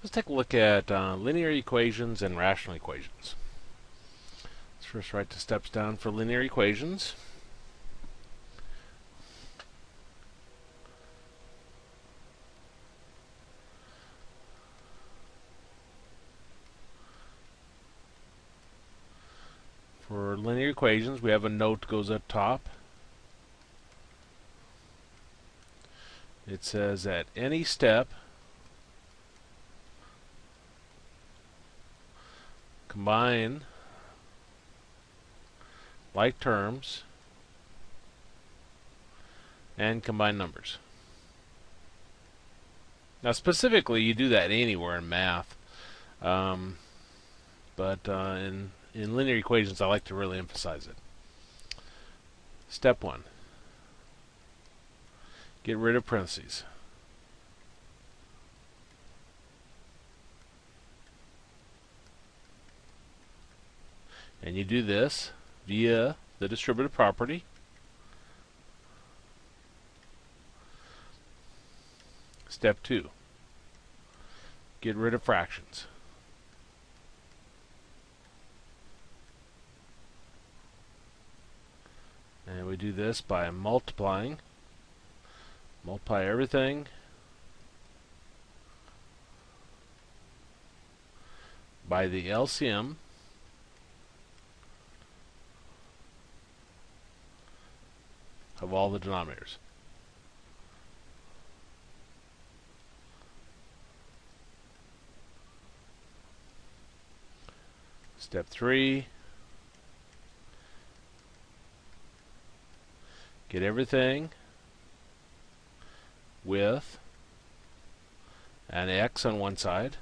Let's take a look at linear equations and rational equations. Let's first write the steps down for linear equations. For linear equations, we have a note that goes up top. It says at any step, combine like terms and combine numbers. Now specifically, you do that anywhere in math, but in linear equations, I like to really emphasize it. Step 1. Get rid of parentheses. And you do this via the distributive property. Step 2. Get rid of fractions. And we do this by multiplying. Multiply everything by the LCM of all the denominators. Step 3. Get everything with an x on one side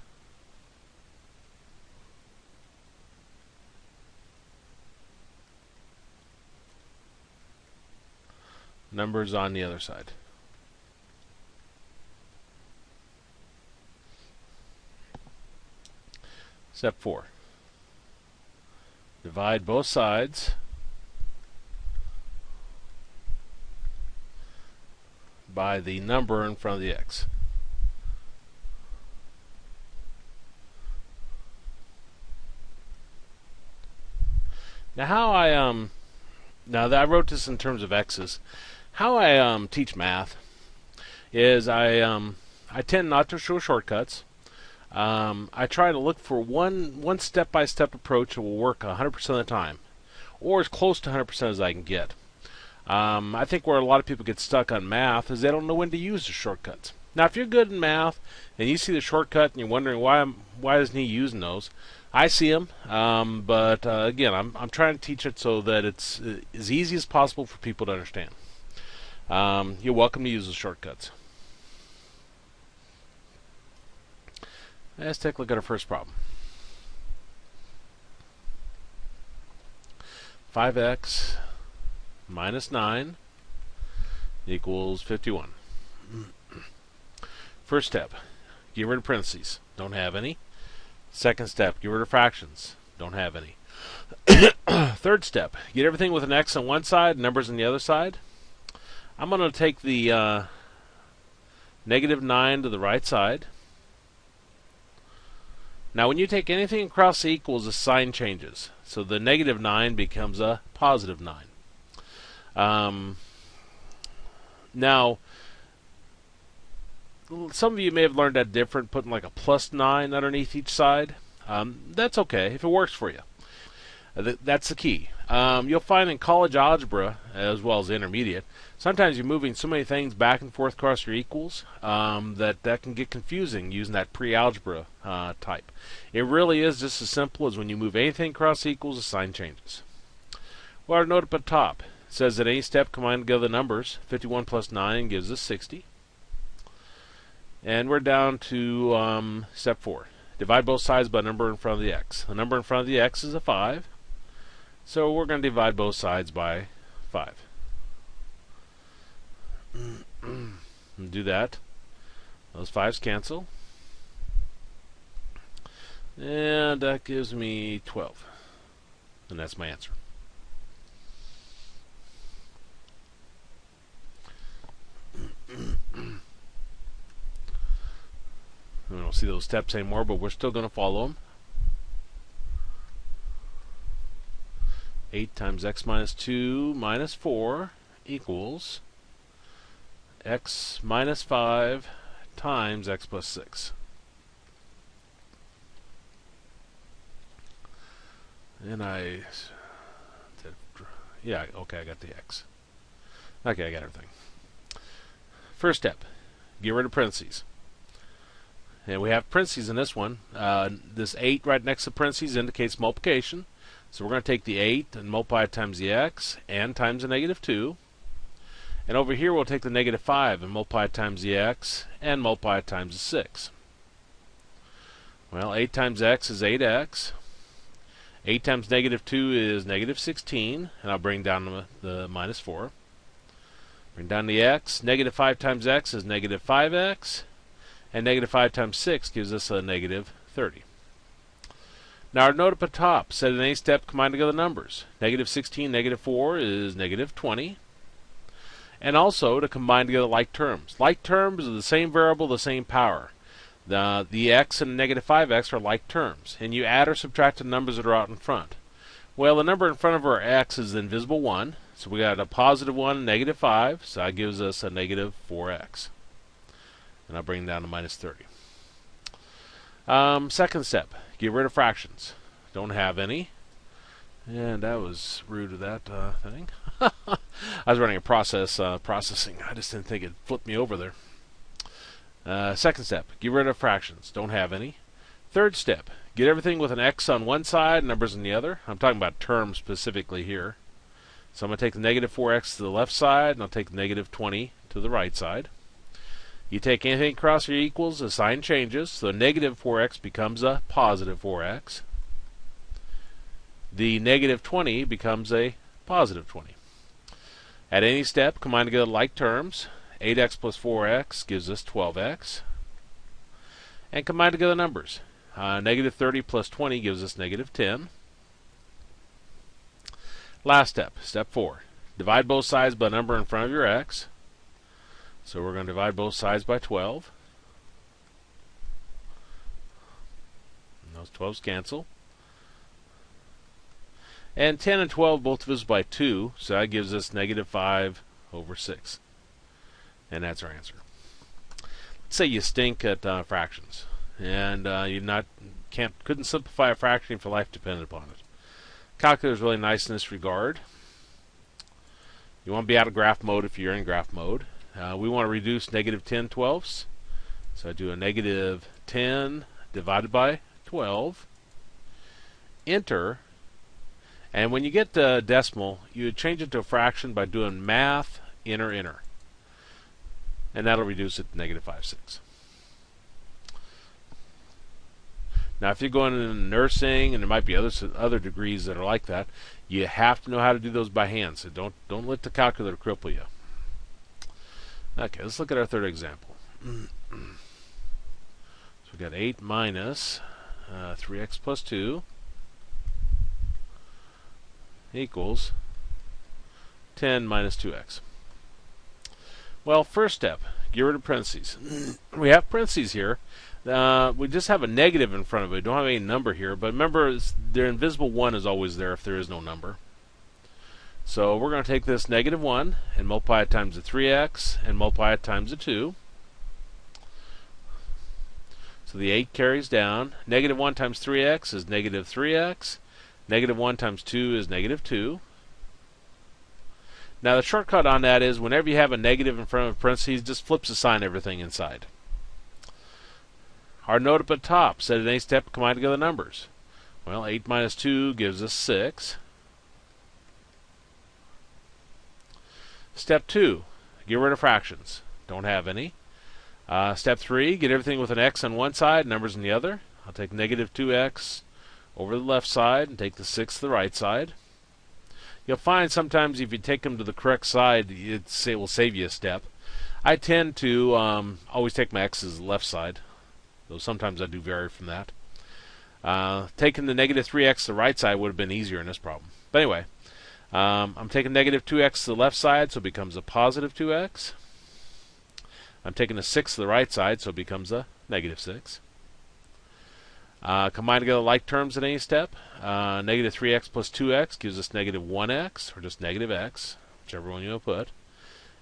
numbers on the other side. Step 4. Divide both sides by the number in front of the x. Now now that I wrote this in terms of x's, how I teach math is I tend not to show shortcuts. I try to look for one step-by-step approach that will work 100% of the time, or as close to 100% as I can get. I think where a lot of people get stuck on math is they don't know when to use the shortcuts. Now, if you're good in math and you see the shortcut and you're wondering why isn't he using those, I see them. But again, I'm trying to teach it so that it's as easy as possible for people to understand. You're welcome to use the shortcuts. Let's take a look at our first problem. 5x minus 9 equals 51. First step, get rid of parentheses. Don't have any. Second step, get rid of fractions. Don't have any. Third step, get everything with an x on one side, numbers on the other side. I'm going to take the negative 9 to the right side. Now when you take anything across the equals, the sign changes. So the negative 9 becomes a positive 9. Now, some of you may have learned that different, putting like a plus 9 underneath each side. That's okay if it works for you. That's the key. You'll find in college algebra, as well as intermediate, sometimes you're moving so many things back and forth across your equals that can get confusing using that pre-algebra type. It really is just as simple as when you move anything across the equals, the sign changes. Well, our note up at the top says that any step combine together the numbers. 51 plus 9 gives us 60. And we're down to step 4. Divide both sides by a number in front of the x. The number in front of the x is a 5. So we're going to divide both sides by 5. And do that. Those 5's cancel. And that gives me 12. And that's my answer. We don't see those steps anymore, but we're still going to follow them. 8 times x minus 2 minus 4 equals x minus 5 times x plus 6. And yeah, okay, I got the x. Okay, I got everything. First step, get rid of parentheses. And we have parentheses in this one. This 8 right next to parentheses indicates multiplication. So we're going to take the 8 and multiply it times the x and times the negative 2. And over here we'll take the negative 5 and multiply it times the x and multiply it times the 6. Well, 8 times x is 8x. 8 times negative 2 is negative 16. And I'll bring down the minus 4. Bring down the x. Negative 5 times x is negative 5x. And negative 5 times 6 gives us a negative 30. Now our note up at top said in any step combine together numbers. Negative 16, negative 4 is negative 20. And also to combine together like terms. Like terms are the same variable, the same power. The x and negative 5x are like terms. And you add or subtract the numbers that are out in front. Well, the number in front of our x is the invisible 1. So we got a positive 1 and negative 5. So that gives us a negative 4x. And I'll bring down to minus 30. Second step, get rid of fractions. Don't have any. And that was rude of that thing. I was running a processing. I just didn't think it'd flip me over there. Second step, get rid of fractions. Don't have any. Third step, get everything with an x on one side, numbers on the other. I'm talking about terms specifically here. So I'm going to take the negative 4x to the left side, and I'll take the negative 20 to the right side. You take anything across your equals, the sign changes, so negative 4x becomes a positive 4x. The negative 20 becomes a positive 20. At any step, combine together like terms. 8x plus 4x gives us 12x. And combine together numbers. Negative 30 plus 20 gives us negative 10. Last step, step 4. Divide both sides by a number in front of your x. So we're going to divide both sides by 12. And those 12s cancel. And 10 and 12 both divisible by 2, so that gives us negative 5 over 6. And that's our answer. Let's say you stink at fractions, and you couldn't simplify a fraction if your life depended upon it. Calculator is really nice in this regard. You want to be out of graph mode if you're in graph mode. We want to reduce negative 10 twelfths. So I do a negative 10 divided by 12. Enter. And when you get the decimal, you would change it to a fraction by doing math, enter. And that'll reduce it to negative 5/6. Now if you're going into nursing, and there might be other degrees that are like that, you have to know how to do those by hand. So don't let the calculator cripple you. Okay, let's look at our third example. So we got 8 minus 3x plus 2 equals 10 minus 2x. Well, first step, get rid of parentheses. We have parentheses here. We just have a negative in front of it. We don't have any number here, but remember, the invisible 1 is always there if there is no number. So we're going to take this negative 1 and multiply it times the 3x and multiply it times the 2. So the 8 carries down. Negative 1 times 3x is negative 3x. Negative 1 times 2 is negative 2. Now the shortcut on that is whenever you have a negative in front of parentheses, just flips the sign everything inside. Our note up at top said at any step combine together numbers. Well, 8 minus 2 gives us 6. Step 2, get rid of fractions. Don't have any. Step 3, get everything with an x on one side, numbers on the other. I'll take negative 2x over the left side and take the 6 to the right side. You'll find sometimes if you take them to the correct side, it will save you a step. I tend to always take my x's the left side, though sometimes I do vary from that. Taking the negative 3x to the right side would have been easier in this problem. But anyway, I'm taking negative 2x to the left side, so it becomes a positive 2x. I'm taking a 6 to the right side, so it becomes a negative 6. Combine together like terms at any step. Negative 3x plus 2x gives us negative 1x, or just negative x, whichever one you'll put.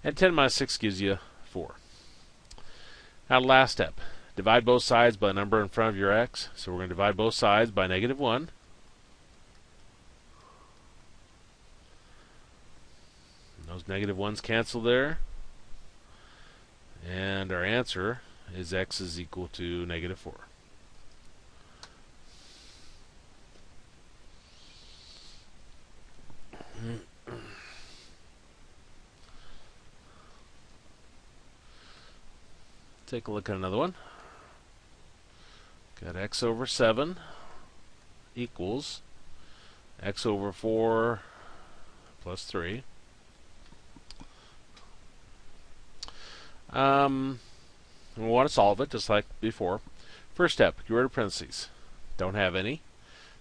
And 10 minus 6 gives you 4. Now the last step. Divide both sides by the number in front of your x. So we're going to divide both sides by negative 1. And those negative 1's cancel there. And our answer is x is equal to negative 4. Take a look at another one. Got x over 7 equals x over 4 plus 3. We want to solve it just like before. First step, get rid of parentheses. Don't have any.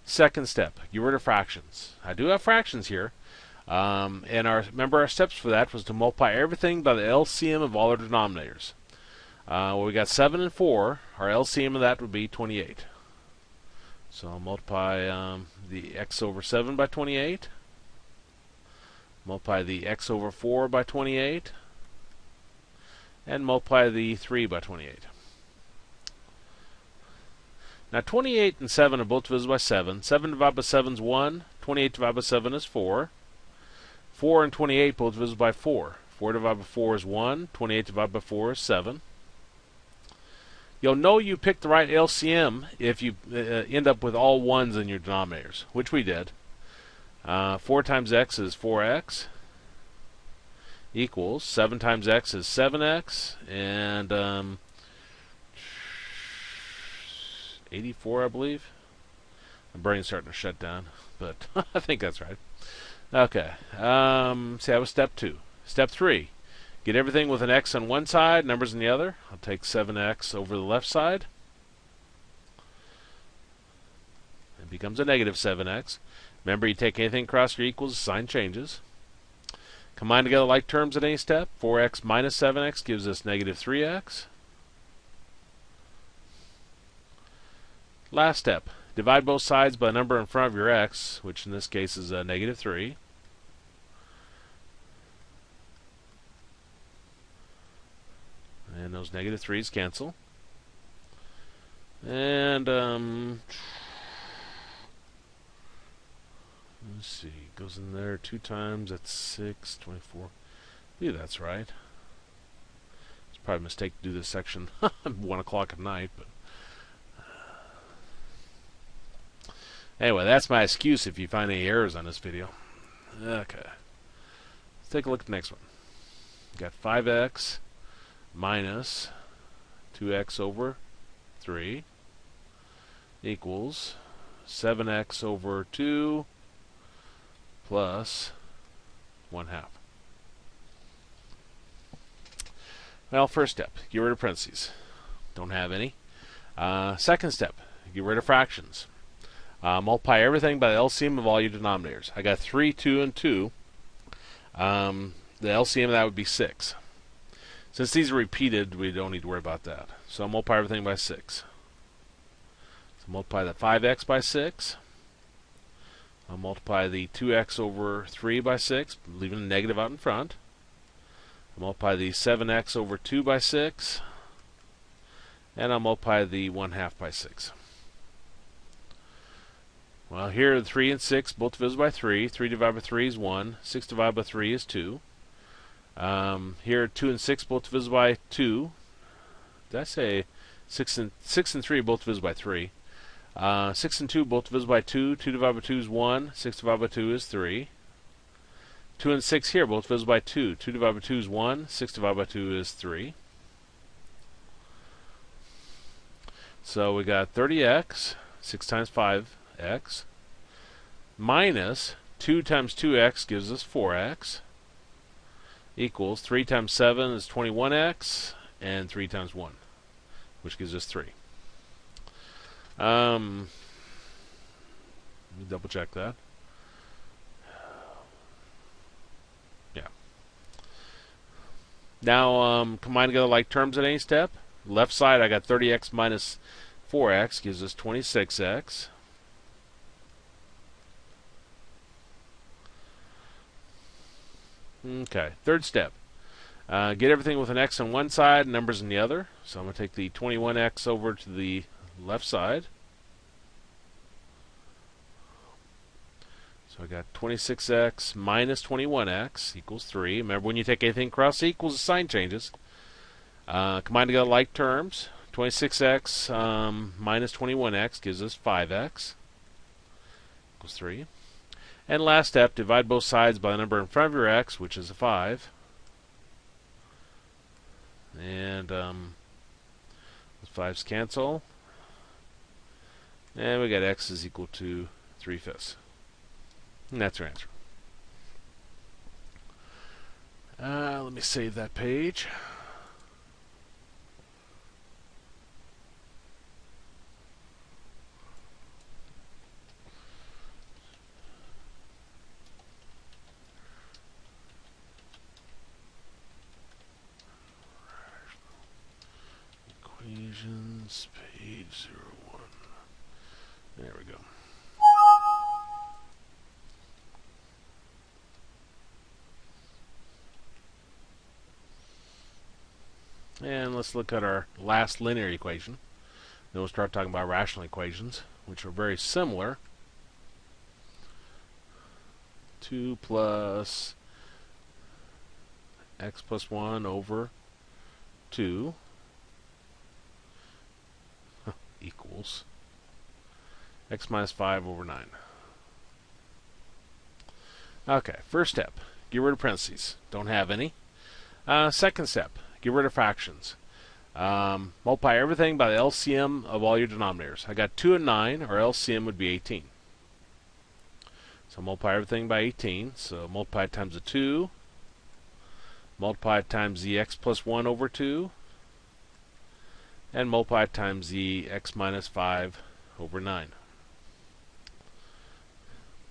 Second step, get rid of fractions. I do have fractions here. And remember our steps for that was to multiply everything by the LCM of all our denominators. Well, we got 7 and 4. Our LCM of that would be 28. So I'll multiply the x over 7 by 28. Multiply the x over 4 by 28. And multiply the 3 by 28. Now 28 and 7 are both divisible by 7. 7 divided by 7 is 1. 28 divided by 7 is 4. 4 and 28 both divisible by 4. 4 divided by 4 is 1. 28 divided by 4 is 7. You'll know you picked the right LCM if you end up with all 1's in your denominators, which we did. 4 times x is 4x equals 7 times x is 7x, and 84, I believe. My brain's starting to shut down, but I think that's right. Okay, see, that was step 2. Step 3. Get everything with an x on one side, numbers on the other. I'll take 7x over the left side. It becomes a negative 7x. Remember, you take anything across your equals, sign changes. Combine together like terms at any step. 4x minus 7x gives us negative 3x. Last step. Divide both sides by a number in front of your x, which in this case is negative 3. And those negative 3's cancel. And, let's see, goes in there 2 times, that's 6, 24. I believe that's right. It's probably a mistake to do this section 1 o'clock at night, but anyway, that's my excuse if you find any errors on this video. Okay. Let's take a look at the next one. We've got 5x minus 2x over 3 equals 7x over 2 plus 1/2. Well, first step, get rid of parentheses. Don't have any. Second step, get rid of fractions. Multiply everything by the LCM of all your denominators. I got 3, 2, and 2. The LCM of that would be 6. Since these are repeated, we don't need to worry about that. So I'll multiply everything by 6. So multiply the 5x by 6. I'll multiply the 2x over 3 by 6, leaving a negative out in front. I'll multiply the 7x over 2 by 6. And I'll multiply the 1/2 by 6. Well, here are 3 and 6, both divisible by 3. 3 divided by 3 is 1. 6 divided by 3 is 2. Here, 2 and 6 both divisible by 2. Did I say 6 and 3 both divisible by 3? 6 and 2 both divisible by 2. 2 divided by 2 is 1. 6 divided by 2 is 3. 2 and 6 here both divisible by 2. 2 divided by 2 is 1. 6 divided by 2 is 3. So we got 30x, 6 times 5x, minus 2 times 2x gives us 4x. Equals 3 times 7 is 21x, and 3 times 1, which gives us 3. Let me double check that. Yeah. Now, combine together like terms at any step. left side I got 30x minus 4x gives us 26x. Okay, third step. Get everything with an x on one side, numbers on the other. So I'm going to take the 21x over to the left side. So I got 26x minus 21x equals 3. Remember, when you take anything across equals, the sign changes. Combine together like terms. 26x minus 21x gives us 5x equals 3. And last step, divide both sides by the number in front of your x, which is a 5. And the 5's cancel. And we got x is equal to 3/5. And that's our answer. Let me save that page. Equations, page 01. There we go. And let's look at our last linear equation. Then we'll start talking about rational equations, which are very similar. 2 plus x plus 1 over 2 equals x minus 5 over 9. Okay, first step, get rid of parentheses. Don't have any. Second step, get rid of fractions. Multiply everything by the LCM of all your denominators. I got 2 and 9, our LCM would be 18. So multiply everything by 18. So multiply times the 2. Multiply times the x plus 1 over 2. And multiply times the x minus 5 over 9.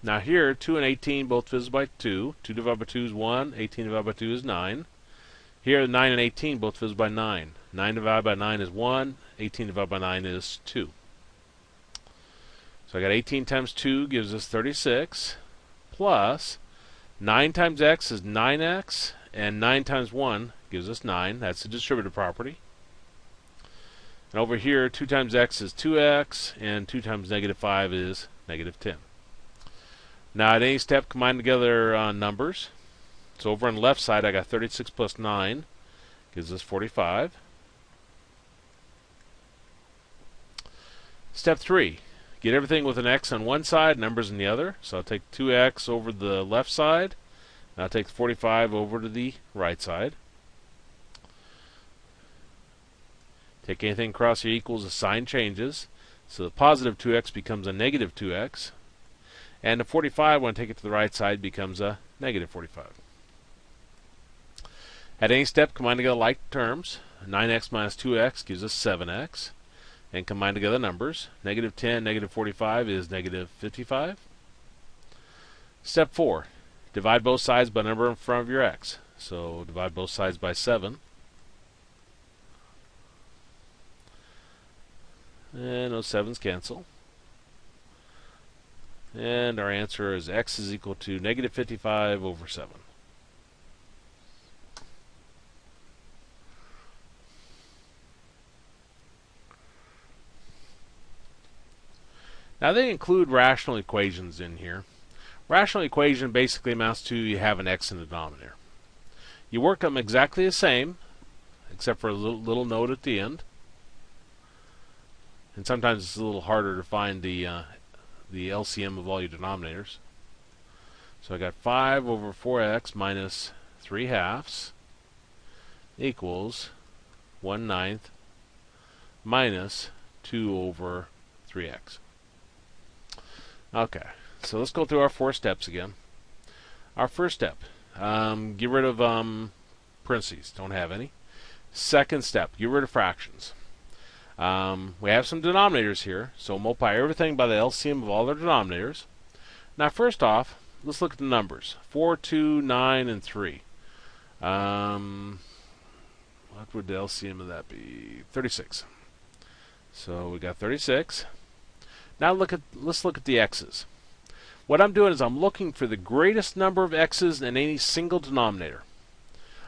Now here, 2 and 18 both divisible by 2. 2 divided by 2 is 1. 18 divided by 2 is 9. Here, 9 and 18 both divisible by 9. 9 divided by 9 is 1. 18 divided by 9 is 2. So I got 18 times 2 gives us 36. Plus 9 times x is 9x. And 9 times 1 gives us 9. That's the distributive property. And over here, 2 times x is 2x. And 2 times negative 5 is negative 10. Now at any step, combine together numbers. So over on the left side, I got 36 plus 9 gives us 45. Step 3, get everything with an x on one side, numbers on the other. So I'll take 2x over the left side, and I'll take 45 over to the right side. Take anything across here equals, the sign changes. So the positive 2x becomes a negative 2x. And the 45, when I take it to the right side, becomes a negative 45. At any step, combine together like terms. 9x minus 2x gives us 7x. And combine together numbers. Negative 10, negative 45 is negative 55. Step 4, divide both sides by the number in front of your x. So divide both sides by 7. And those 7's cancel. And our answer is x is equal to negative 55 over 7. Now they include rational equations in here. Rational equation basically amounts to you have an x in the denominator. You work them exactly the same, except for a little note at the end. And sometimes it's a little harder to find the LCM of all your denominators. So I got 5 over 4x minus 3/2 equals 1/9 minus 2 over 3x. Okay, so let's go through our 4 steps again. Our first step, get rid of parentheses, don't have any. Second step, get rid of fractions. We have some denominators here, so multiply everything by the LCM of all their denominators. Now first off, let's look at the numbers. 4, 2, 9, and 3. Well, what would the LCM of that be? 36. So we got 36. Now let's look at the x's. What I'm doing is I'm looking for the greatest number of x's in any single denominator.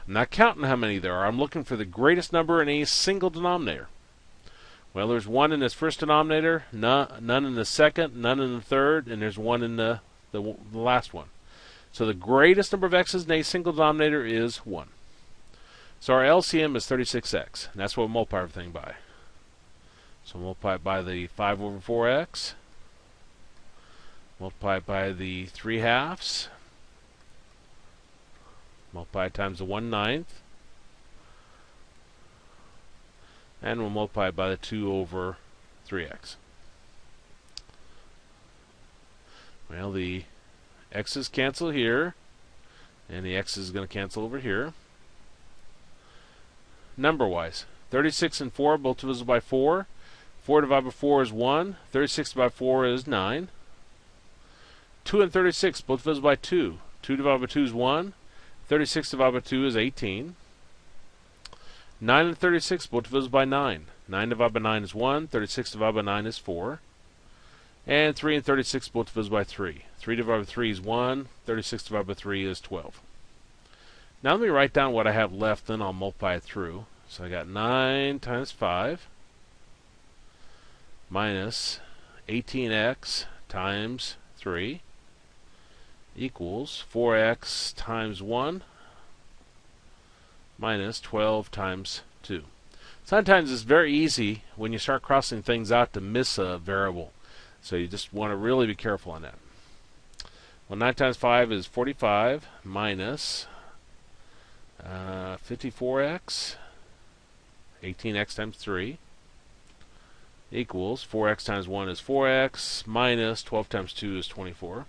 I'm not counting how many there are. I'm looking for the greatest number in any single denominator. Well, there's 1 in this first denominator, none in the second, none in the third, and there's 1 in the last one. So the greatest number of x's in a single denominator is 1. So our LCM is 36x, and that's what we'll multiply everything by. So multiply it by the 5 over 4x, multiply it by the 3/2, multiply it times the 1/9, and we'll multiply it by the 2 over 3x. Well, the x's cancel here, and the x is going to cancel over here. Number-wise, 36 and 4 both divisible by 4. 4 divided by 4 is 1. 36 divided by 4 is 9. 2 and 36 both divisible by 2. 2 divided by 2 is 1. 36 divided by 2 is 18. 9 and 36 both divisible by 9. 9 divided by 9 is 1. 36 divided by 9 is 4. And 3 and 36 both divisible by 3. 3 divided by 3 is 1. 36 divided by 3 is 12. Now let me write down what I have left, then I'll multiply it through. So I got 9 times 5 minus 18x times 3 equals 4x times 1 minus 12 times 2. Sometimes it's very easy when you start crossing things out to miss a variable. So you just want to really be careful on that. Well, 9 times 5 is 45 minus 54x, 18x times 3 equals 4x times 1 is 4x minus 12 times 2 is 24.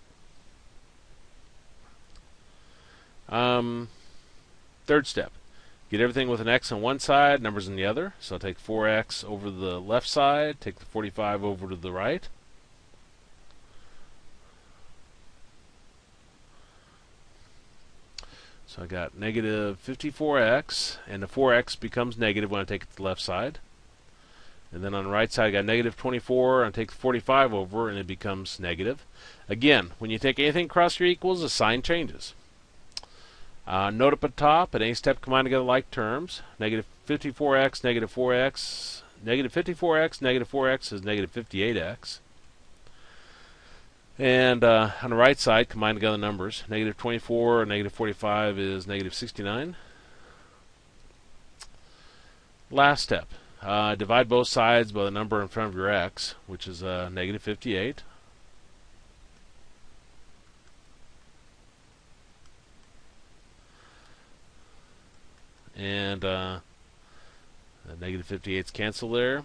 Third step. Get everything with an x on one side, numbers on the other. So I'll take 4x over the left side, take the 45 over to the right. So I got negative 54x, and the 4x becomes negative when I take it to the left side. And then on the right side I got negative 24, and I take the 45 over, and it becomes negative. Again, when you take anything across your equals, the sign changes. Note up at top, at any step combine together like terms. Negative 54x, negative 4x, negative 54x, negative 4x is negative 58x. And on the right side, combine together numbers. Negative 24 and negative 45 is negative 69. Last step. Divide both sides by the number in front of your x, which is negative 58. And the negative 58's cancel there.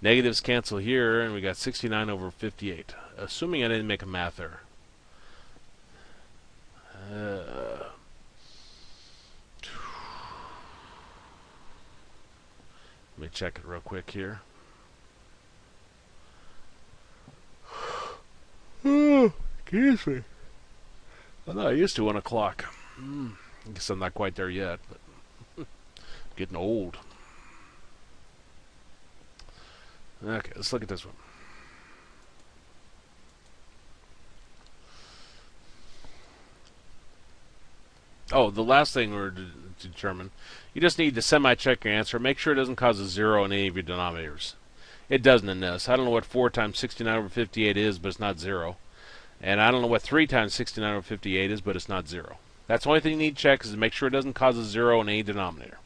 Negatives cancel here, and we got 69 over 58. Assuming I didn't make a math error. Let me check it real quick here. Excuse me. I thought I used to 1 o'clock. I guess I'm not quite there yet, but getting old. Okay, let's look at this one. Oh, the last thing we're to determine, you just need to semi-check your answer. Make sure it doesn't cause a 0 in any of your denominators. It doesn't in this. I don't know what 4 times 69 over 58 is, but it's not 0. And I don't know what 3 times 69 over 58 is, but it's not 0. That's the only thing you need to check, is to make sure it doesn't cause a 0 in any denominator.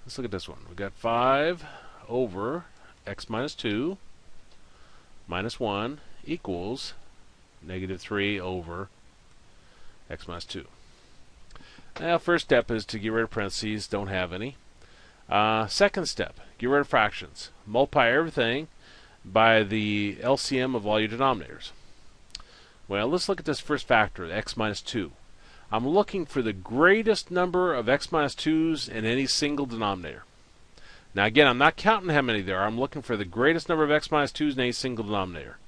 Let's look at this one. We've got 5 over x minus 2 minus 1 equals negative 3 over x minus 2. Now, first step is to get rid of parentheses. Don't have any. Second step, get rid of fractions. Multiply everything by the LCM of all your denominators. Well, let's look at this first factor, x minus 2. I'm looking for the greatest number of x minus 2's in any single denominator. Now again, I'm not counting how many there are. I'm looking for the greatest number of x minus 2's in any single denominator.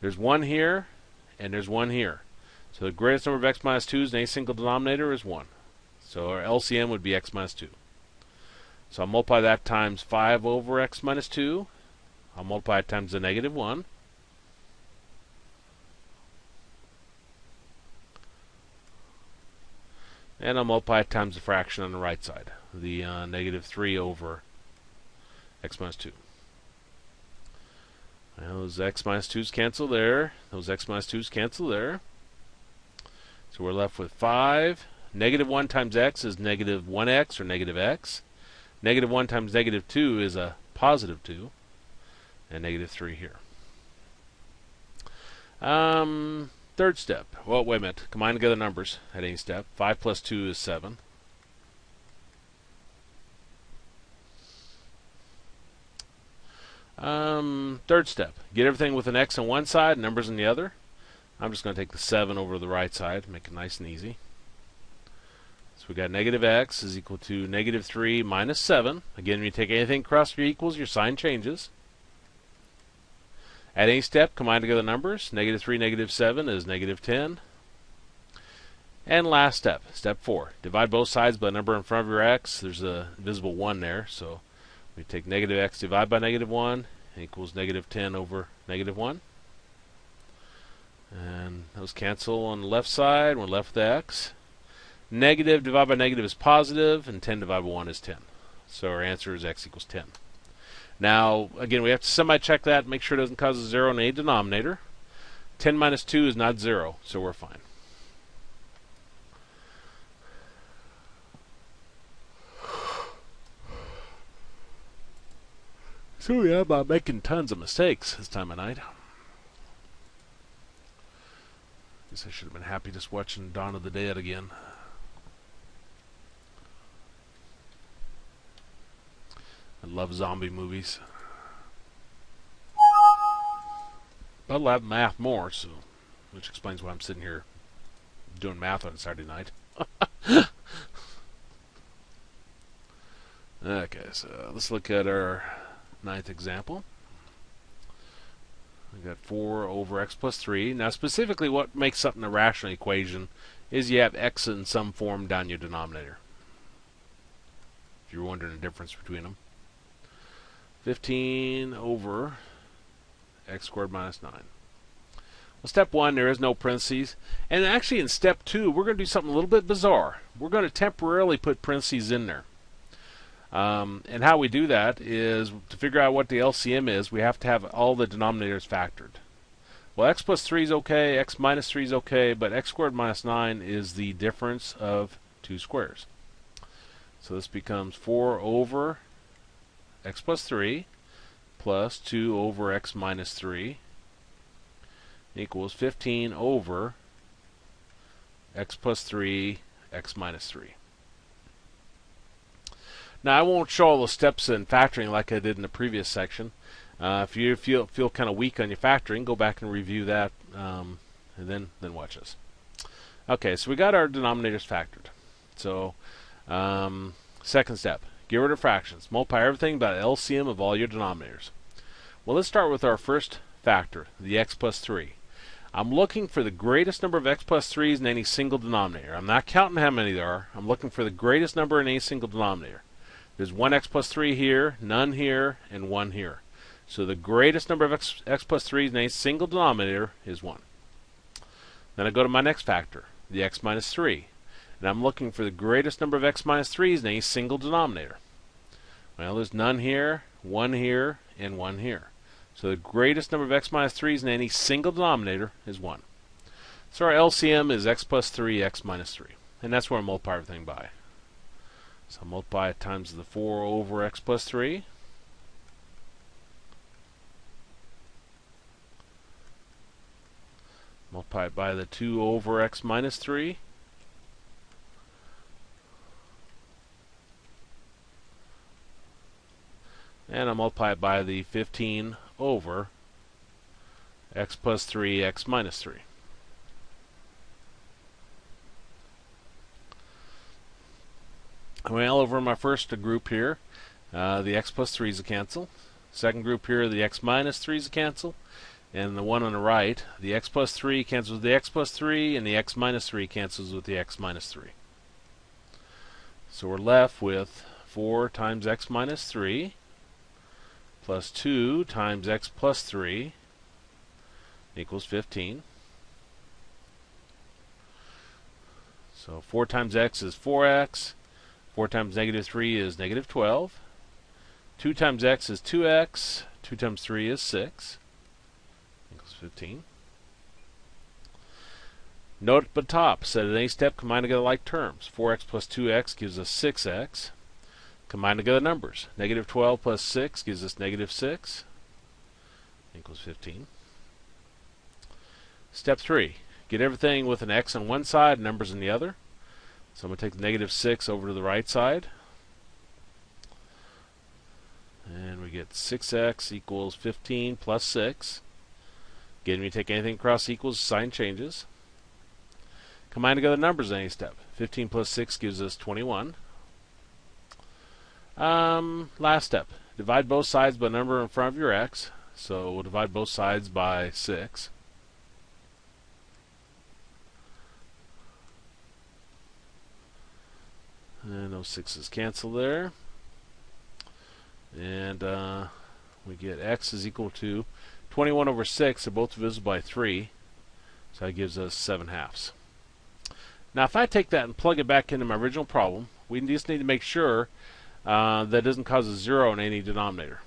There's 1 here, and there's 1 here. So the greatest number of x minus 2's in any single denominator is 1. So our LCM would be x minus 2. So I'll multiply that times 5 over x minus 2. I'll multiply it times the negative 1. And I'll multiply it times the fraction on the right side, the negative 3 over x minus 2. And those x minus 2's cancel there. Those x minus 2's cancel there. So we're left with 5. Negative 1 times x is negative 1x, or negative x. Negative 1 times negative 2 is a positive 2. And negative 3 here. Third step. Well, wait a minute. Combine together numbers at any step. 5 plus 2 is 7. Third step. Get everything with an x on one side, numbers on the other. I'm just going to take the 7 over to the right side, make it nice and easy. So we got negative x is equal to negative 3 minus 7. Again, when you take anything across your equals, your sign changes. At any step, combine together numbers. Negative 3, negative 7 is negative 10. And last step, step 4. Divide both sides by the number in front of your x. There's a invisible 1 there, so we take negative x divided by negative 1 equals negative 10 over negative 1. And those cancel on the left side. We're left with x. Negative divided by negative is positive, and 10 divided by 1 is 10. So our answer is x equals 10. Now, again, we have to semi-check that, make sure it doesn't cause a 0 in a denominator. 10 minus 2 is not 0, so we're fine. So yeah, I'm making tons of mistakes this time of night. Guess I should have been happy just watching Dawn of the Dead again. I love zombie movies. But I love math more, so which explains why I'm sitting here doing math on a Saturday night. Okay, so let's look at our 9th example. We got 4 over x plus 3. Now specifically what makes something a rational equation is you have x in some form down your denominator. If you're wondering the difference between them. 15 over x squared minus 9. Well, step 1, there is no parentheses. And actually in step 2, we're going to do something a little bit bizarre. We're going to temporarily put parentheses in there. And how we do that is to figure out what the LCM is, we have to have all the denominators factored. Well, x plus 3 is okay, x minus 3 is okay, but x squared minus 9 is the difference of two squares. So this becomes 4 over x plus 3 plus 2 over x minus 3 equals 15 over x plus 3, x minus 3. Now I won't show all the steps in factoring like I did in the previous section. If you feel kind of weak on your factoring, go back and review that, and then watch this. Okay, so we got our denominators factored. So second step, get rid of fractions. Multiply everything by the LCM of all your denominators. Well, let's start with our first factor, the x plus 3. I'm looking for the greatest number of x plus 3's in any single denominator. I'm not counting how many there are. I'm looking for the greatest number in any single denominator. There's 1 x plus 3 here, none here, and 1 here. So the greatest number of x plus 3's in any single denominator is 1. Then I go to my next factor, the x minus 3. And I'm looking for the greatest number of x minus 3's in any single denominator. Well, there's none here, 1 here, and 1 here. So the greatest number of x minus 3's in any single denominator is 1. So our LCM is x plus 3, x minus 3. And that's where I multiply everything by. So I'll multiply it times the 4 over x plus 3. Multiply it by the 2 over x minus 3. And I'll multiply it by the 15 over x plus 3, x minus 3. Well, over in my first group here, the x plus 3 is a cancel. Second group here, the x minus 3 is a cancel. And the one on the right, the x plus 3 cancels with the x plus 3, and the x minus 3 cancels with the x minus 3. So we're left with 4 times x minus 3 plus 2 times x plus 3 equals 15. So 4 times x is 4x. 4 times negative 3 is negative 12. 2 times x is 2x. 2 times 3 is 6. Equals 15. Note at the top, said at any step combine together like terms. 4x plus 2x gives us 6x. Combine together numbers. Negative 12 plus 6 gives us negative 6. Equals 15. Step 3. Get everything with an x on one side, numbers on the other. So I'm going to take the negative 6 over to the right side. And we get 6x equals 15 plus 6. Again, when you take anything across equals, sign changes. Combine together numbers on any step. 15 plus 6 gives us 21. Last step. Divide both sides by the number in front of your x. So we'll divide both sides by 6. And those 6's cancel there. And we get x is equal to 21 over 6. They're both divisible by 3. So that gives us 7/2. Now if I take that and plug it back into my original problem, we just need to make sure that it doesn't cause a 0 in any denominator.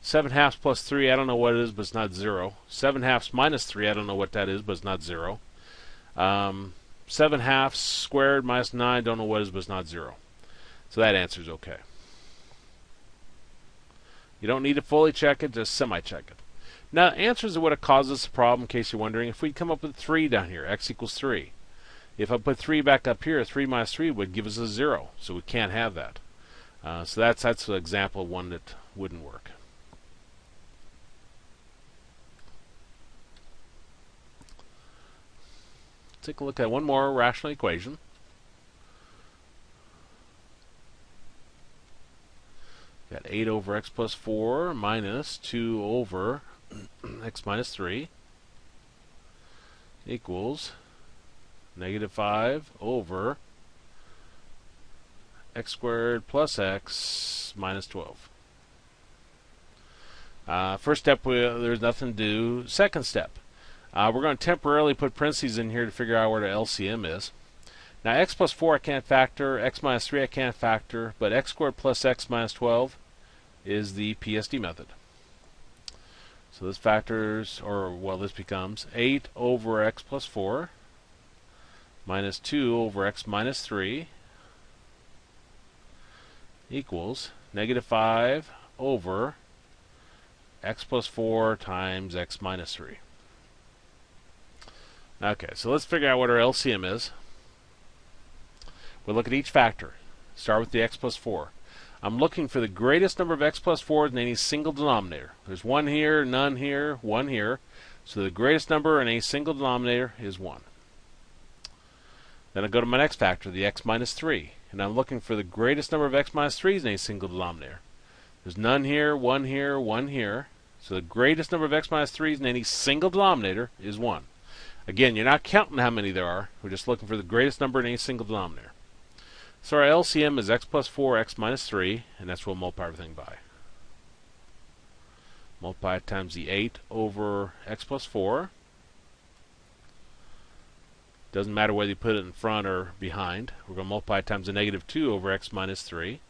7/2 plus 3, I don't know what it is, but it's not 0. 7/2 minus 3, I don't know what that is, but it's not 0. 7/2 squared minus 9, don't know what it is, but it's not 0. So that answer is okay. You don't need to fully check it, just semi-check it. Now, answers are what it causes the problem, in case you're wondering. If we come up with 3 down here, x equals 3. If I put 3 back up here, 3 minus 3 would give us a 0. So we can't have that. So that's an example of one that wouldn't work. Take a look at one more rational equation. Got 8 over x plus 4 minus 2 over x minus 3 equals negative 5 over x squared plus x minus 12. First step, there's nothing to do. Second step, we're going to temporarily put parentheses in here to figure out where the LCM is. Now x plus 4 I can't factor, x minus 3 I can't factor, but x squared plus x minus 12 is the PSD method. So this factors, or well, this becomes 8 over x plus 4 minus 2 over x minus 3 equals negative 5 over x plus 4 times x minus 3. Okay, so let's figure out what our LCM is. We'll look at each factor. Start with the x plus 4. I'm looking for the greatest number of x plus 4s in any single denominator. There's 1 here, none here, 1 here. So the greatest number in a single denominator is 1. Then I go to my next factor, the x minus 3. And I'm looking for the greatest number of x minus 3s in a single denominator. There's none here, 1 here, 1 here. So the greatest number of x minus 3s in any single denominator is 1. Again, you're not counting how many there are. We're just looking for the greatest number in any single denominator. So our LCM is x plus 4, x minus 3, and that's what we'll multiply everything by. Multiply it times the 8 over x plus 4. Doesn't matter whether you put it in front or behind. We're going to multiply it times the negative 2 over x minus 3.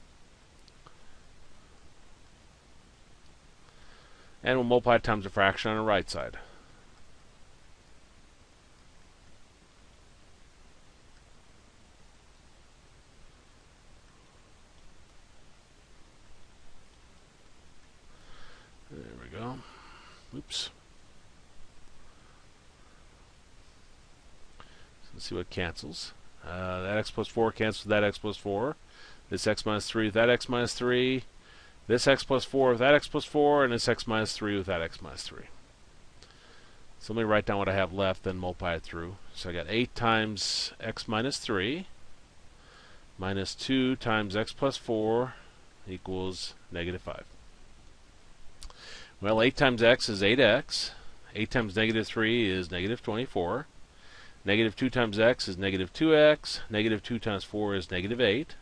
And we'll multiply it times the fraction on the right side. There we go. Oops. Let's see what cancels. That x plus 4 cancels with that x plus 4. This x minus 3 with that x minus 3. This x plus 4 with that x plus 4. And this x minus 3 with that x minus 3. So let me write down what I have left, then multiply it through. So I got 8 times x minus 3 minus 2 times x plus 4 equals negative 5. Well, 8 times x is 8x. 8 times negative 3 is negative 24. Negative 2 times x is negative 2x. Negative 2 times 4 is negative 8.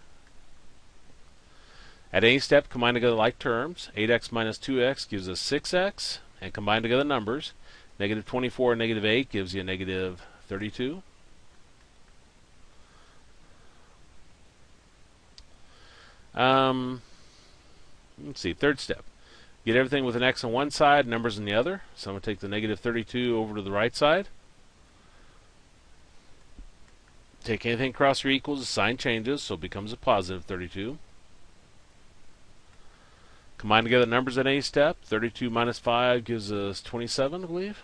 At any step, combine together like terms. 8x minus 2x gives us 6x. And combine together numbers. Negative 24 and negative 8 gives you a negative 32. Let's see, third step. Get everything with an x on one side, numbers on the other. So I'm going to take the negative 32 over to the right side. Take anything across or equals, the sign changes, so it becomes a positive 32. Combine together numbers at any step. 32 minus 5 gives us 27, I believe.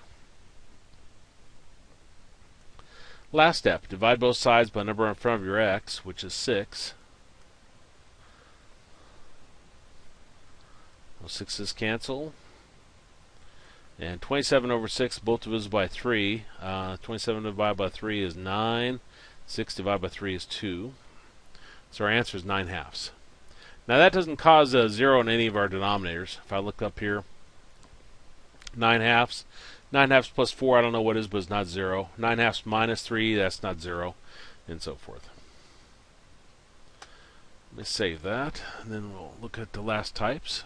Last step, divide both sides by the number in front of your x, which is 6. Those 6's cancel. And 27 over 6, both divisible by 3. 27 divided by 3 is 9. 6 divided by 3 is 2. So our answer is 9/2. Now that doesn't cause a 0 in any of our denominators. If I look up here, 9/2. 9/2 plus 4, I don't know what it is, but it's not 0. 9/2 minus 3, that's not 0, and so forth. Let me save that, and then we'll look at the last types.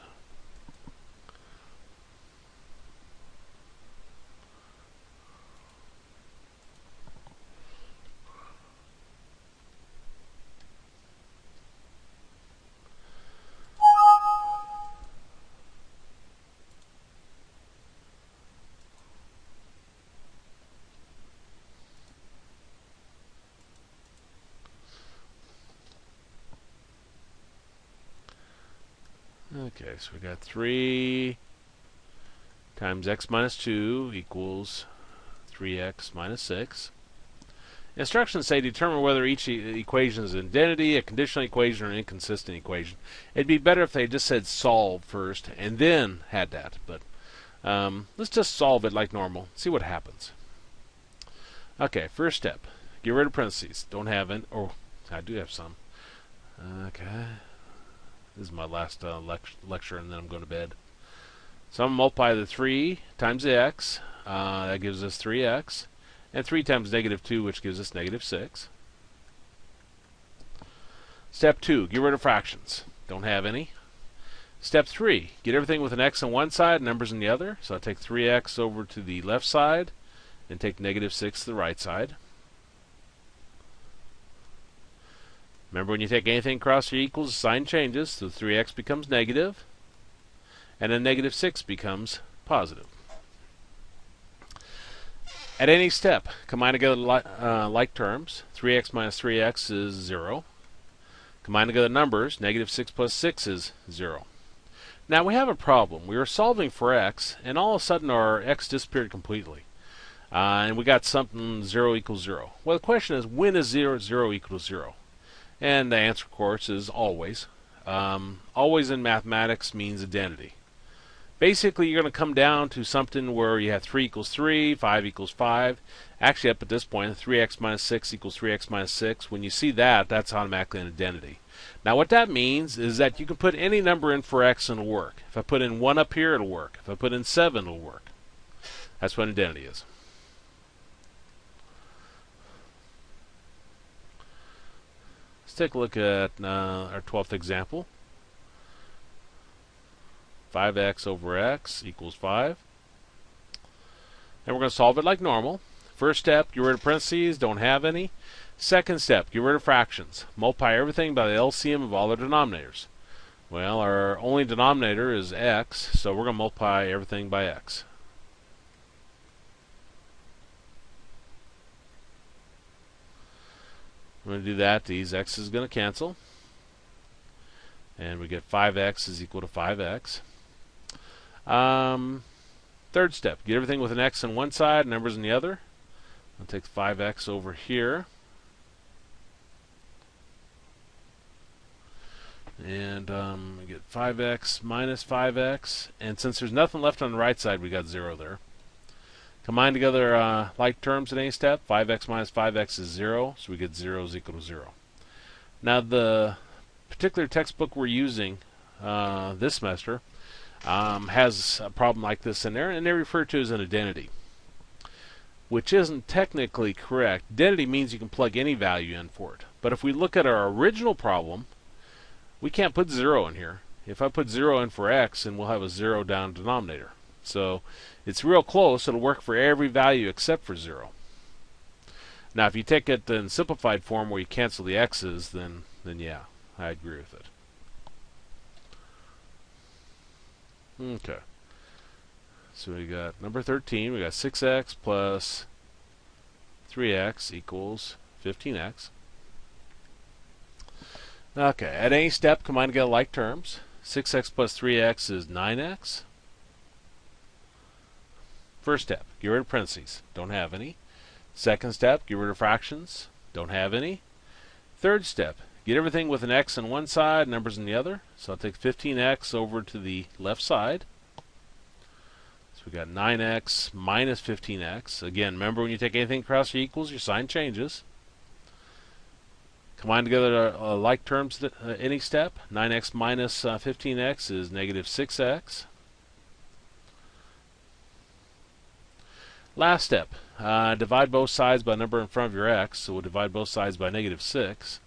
Okay, so we got 3 times x minus 2 equals 3x minus 6. Instructions say determine whether each equation is an identity, a conditional equation, or an inconsistent equation. It'd be better if they just said solve first and then had that, but let's just solve it like normal. See what happens. Okay, first step. Get rid of parentheses. Don't have any. Oh, I do have some. Okay. This is my last lecture, and then I'm going to bed. So I'm going to multiply the 3 times the x. That gives us 3x. And 3 times negative 2, which gives us negative 6. Step 2, get rid of fractions. Don't have any. Step 3, get everything with an x on one side, numbers on the other. So I take 3x over to the left side, and take negative 6 to the right side. Remember, when you take anything across or equals, the sign changes, so 3x becomes negative, and then negative 6 becomes positive. At any step, combine together like terms. 3x minus 3x is 0. Combine together numbers. Negative 6 plus 6 is 0. Now we have a problem. We were solving for x, and all of a sudden our x disappeared completely. And we got something 0 equals 0. Well, the question is, when is 0 equal to 0? And the answer, of course, is always. Always in mathematics means identity. Basically, you're going to come down to something where you have 3 equals 3, 5 equals 5. Actually, up at this point, 3x minus 6 equals 3x minus 6. When you see that, that's automatically an identity. Now, what that means is that you can put any number in for x and it'll work. If I put in 1 up here, it'll work. If I put in 7, it'll work. That's what an identity is. Let's take a look at our 12th example. 5x over x equals 5. And we're going to solve it like normal. First step, get rid of parentheses, don't have any. Second step, get rid of fractions. Multiply everything by the LCM of all our denominators. Well, our only denominator is x, so we're going to multiply everything by x. I'm going to do that. These x is going to cancel. And we get 5x is equal to 5x. Third step, get everything with an x on one side, numbers on the other. I'll take 5x over here. And we get 5x minus 5x. And since there's nothing left on the right side, we got 0 there. Combine together like terms at any step. 5x minus 5x is 0, so we get 0 is equal to 0. Now the particular textbook we're using this semester has a problem like this in there, and they refer to it as an identity. which isn't technically correct. Identity means you can plug any value in for it. But if we look at our original problem, we can't put 0 in here. If I put 0 in for x, then we'll have a 0 down denominator. So it's real close. It'll work for every value except for 0. Now, if you take it in simplified form where you cancel the x's, then yeah, I agree with it. Okay. So we got number 13. We got 6x plus 3x equals 15x. Okay, at any step, combine together like terms. 6x plus 3x is 9x. First step, get rid of parentheses. Don't have any. Second step, get rid of fractions. Don't have any. Third step, get everything with an x on one side, numbers on the other. So I'll take 15x over to the left side. So we got 9x minus 15x. Again, remember when you take anything across your equals, your sign changes. Combine together like terms any step. 9x minus 15x is negative 6x. Last step, divide both sides by a number in front of your x. So we'll divide both sides by negative 6.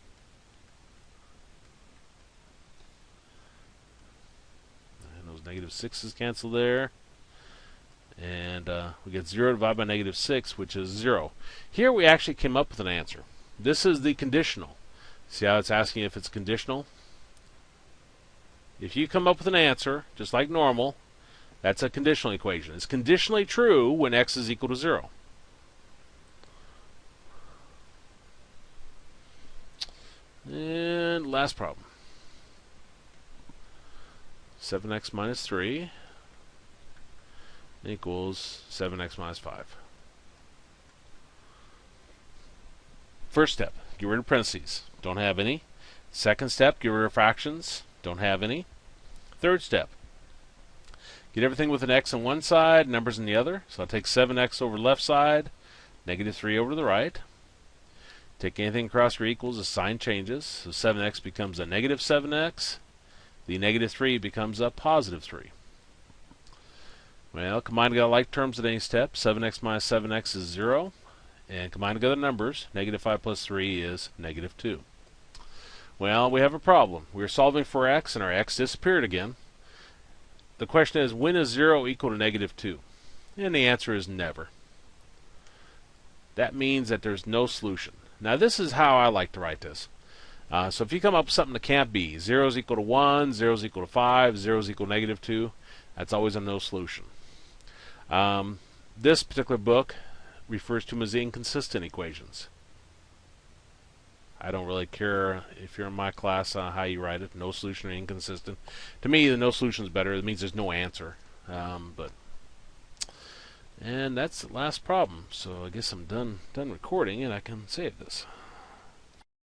And those negative 6's cancel there. And we get 0 divided by negative 6, which is 0. Here we actually came up with an answer. This is the conditional. See how it's asking if it's conditional? If you come up with an answer, just like normal, that's a conditional equation. It's conditionally true when x is equal to 0. And last problem. 7x minus 3 equals 7x minus 5. First step, get rid of parentheses. Don't have any. Second step, get rid of fractions. Don't have any. Third step, get everything with an x on one side, numbers on the other. So I'll take 7x over the left side, negative 3 over to the right. Take anything across your equals, the sign changes. So 7x becomes a negative 7x. The negative 3 becomes a positive 3. Well, combine together like terms at any step. 7x minus 7x is 0. And combine together numbers. Negative 5 plus 3 is negative 2. Well, we have a problem. We're solving for x, and our x disappeared again. The question is, when is 0 equal to negative 2? And the answer is never. That means that there's no solution. Now, this is how I like to write this. So if you come up with something that can't be, 0 is equal to 1, 0 is equal to 5, 0 is equal to negative 2, that's always a no solution. This particular book refers to them as the inconsistent equations. I don't really care if you're in my class how you write it, no solution or inconsistent. To me, the no solution is better. It means there's no answer. And that's the last problem. So I guess I'm done recording, and I can save this.